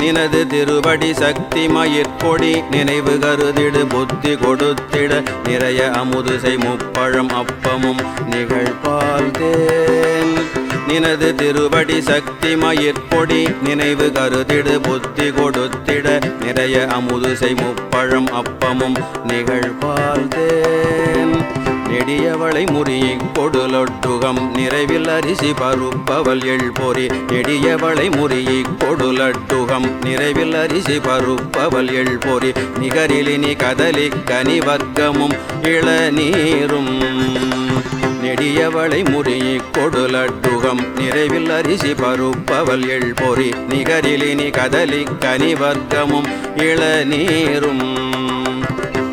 நினது திருவடி சக்தி மயிர்கொடி நினைவு கருதிடு புத்தி கொடுத்திட நிறைய அமுதுசை முப்பழம் அப்பமும் நிகழ்பால் தேன் நினது திருவடி சக்தி மயிர்கொடி நினைவு கருதிடு புத்தி கொடுத்திட நிறைய அமுதுசை முப்பழம் அப்பமும் நிகழ்பால் தேன் நெடியவளை முறியை கொடுலொட்டுகம் நிறைவில் அரிசி பருப்பவள் எழ்பொறி நெடியவளை முறியை கொடுலட்டுகம் நிறைவில் அரிசி பருப்பவள் எழ்பொறி நிகரிலினி கதலி கனி வர்க்கமும் இளநீரும் நெடியவளை முறியை கொடுலட்டுகம் நிறைவில் அரிசி பருப்பவள் எழ்பொறி நிகரிலினி கதலி கனி வர்க்கமும் இளநீரும்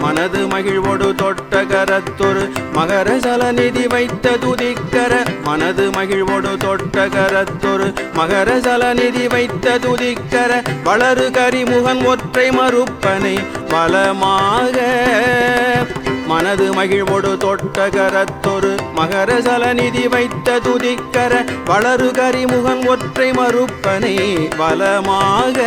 மனது மகிழ்வோடு தொட்ட கரத்தொரு மகர சலநிதி வைத்த துதிக்கர மனது மகிழ்வோடு தொட்ட கரத்தொரு மகர சலநிதி வைத்த துதிக்கர வளரு கரிமுகன் ஒற்றை மறுப்பனை பலமாக மனது மகிழ்வோடு தொட்ட கரத்தொரு மகர சலநிதி வைத்த துதிக்கர வளரு கரிமுகன் ஒற்றை மறுப்பனை பலமாக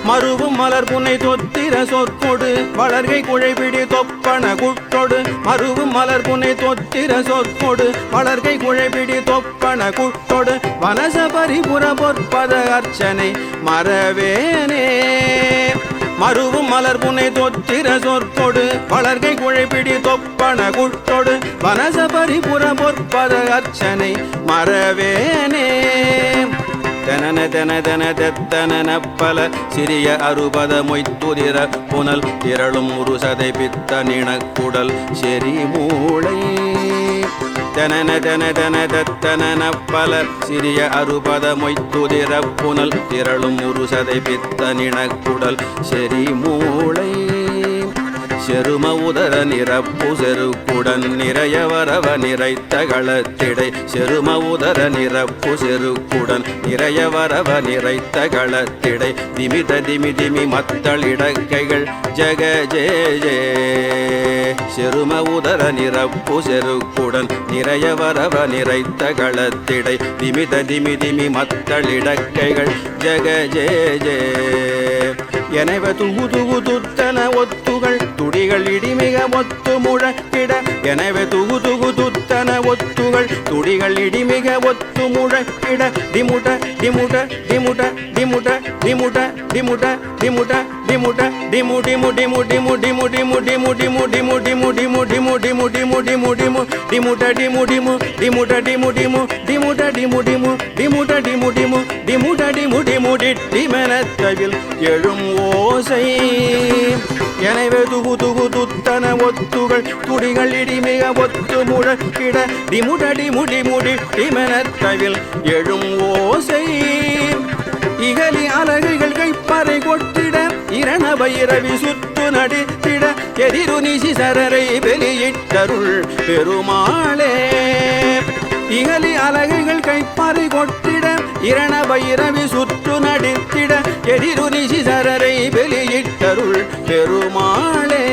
மருவும் மலர் புனை தொத்திர சொற்கொடு வளர்கை குழைபிடி தொப்பன குட்டொடு மருவும் மலர் புனை தொத்திர சொற்கொடு வளர்கை குழைபிடி தொப்பன குட்டொடு வனச பரிபுர பொற்பத அர்ச்சனை மறவேனே மருவும் மலர் புனை தொத்திர சொற்கொடு வளர்கை குழைபிடி தொப்பன குட்டொடு வனச பரிபுர பொற்பத அர்ச்சனை மறவேனே தனன தன தன தத்தன பல சிறிய அறுபத மொய்த்துதிர புனல் திரளும் உருசதை பித்த நினக்குடல் செறி மூளை தனன தன தன தத்தன பல சிறிய அறுபத மொய்த்துதிர புனல் திரளும் உருசதை பித்த நினக்குடல் செறி மூளை செரும உதர நிரப்பு செருக்குடன் நிறைய வரவ நிறைத்த களத்திடை செரும உதர நிரப்பு செருக்குடன் நிறைய வரவ நிறைத்த களத்திடை திமித திமி திமி மத்தளிடக்கைகள் ஜெக ஜே ஜே செரும உதர நிரப்பு செருக்குடன் நிறைய வரவ நிறைத்த களத்திடை திமித திமி திமி மத்தளிடக்கைகள் ஜெக ஜே ஜே எனவே துகு துகு துத்தன ஒத்துகள் துடிகள் இடிமிக ஒத்து முழக்கிட எனவே துகு துகு துத்தன ஒத்துகள் துடிகள் இடிமிக ஒத்து முழக்கிட திமுட திமுட திமுட திமுட திமுட திமுட திமுட திமுட டிமு டிமு டிமு டிமு டிமு டிமு டிமு டிமு டிமு டிமு டிமு டிமு டிமு டிமு டிமு டிமு டிமுட டிமு டிமு டிமுட டிமு டிமு டிமுட டிமு டிமு டிமுட டிமு டிமு டிமுட டிமு டிமு டிமெனத்தவில் எழும் ஓசை எனவே துகு துகு துத்தன ஒத்துகள் துடிகள் இடிமிக ஒத்து முழக்கிட டிமுட டிமு டிமுடி டிமெனத்தவில் எழும் ஓசை இகலி அலகுகள் கைப்பறை கொட்டிட இரண பைரவி சுத்து நடித்திட எதிரு நிசி சரரை வெளியிட்டருள் பெருமாளே இகலி அலகுகள் கைப்பறை கொட்டிட இரண பைரவி சுற்று நடித்திட எதிரு நிசி சரரை வெளியிட்டருள் பெருமாளே